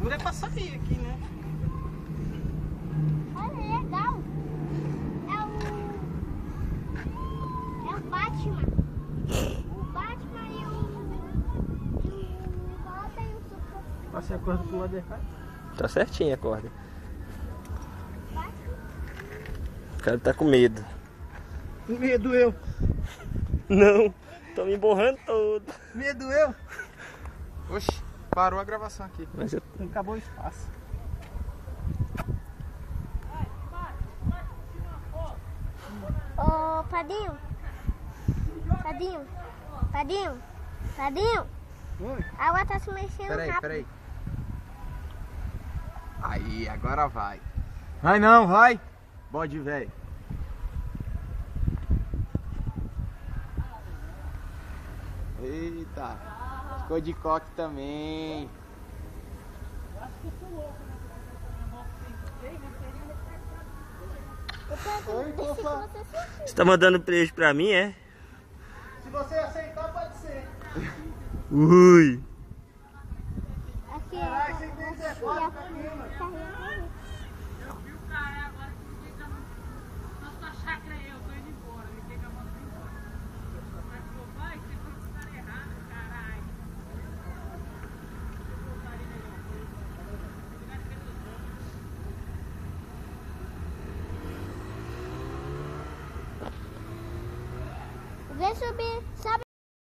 Segura é pra sair aqui, né? Olha, legal. É o Batman. O Batman e o Robin e o Super. Passei a corda pro lado errado. Tá certinho a corda. Batman. O cara tá com medo. Medo eu. Não, tô me borrando todo. Medo eu. Oxi, parou a gravação aqui. Mas eu... Acabou o espaço. Ô, Padinho. Padinho. Padinho. Padinho. Oi. A água tá se mexendo rápido. Peraí. Aí, agora vai. Vai não, vai. Bode velho. Eita. Ficou de coque também. Oi, fofa. Você tá mandando beijo pra mim, é? Se você aceitar, pode ser. Ui. Aqui, Ai, você tem que foto pra mim, mano. Eu vi o cara agora que fica na sua chácara aí, eu tô indo embora. Ele pega a moto e vai embora. Mas falou, pai, você foi pro cara errado, caralho. Vem subir.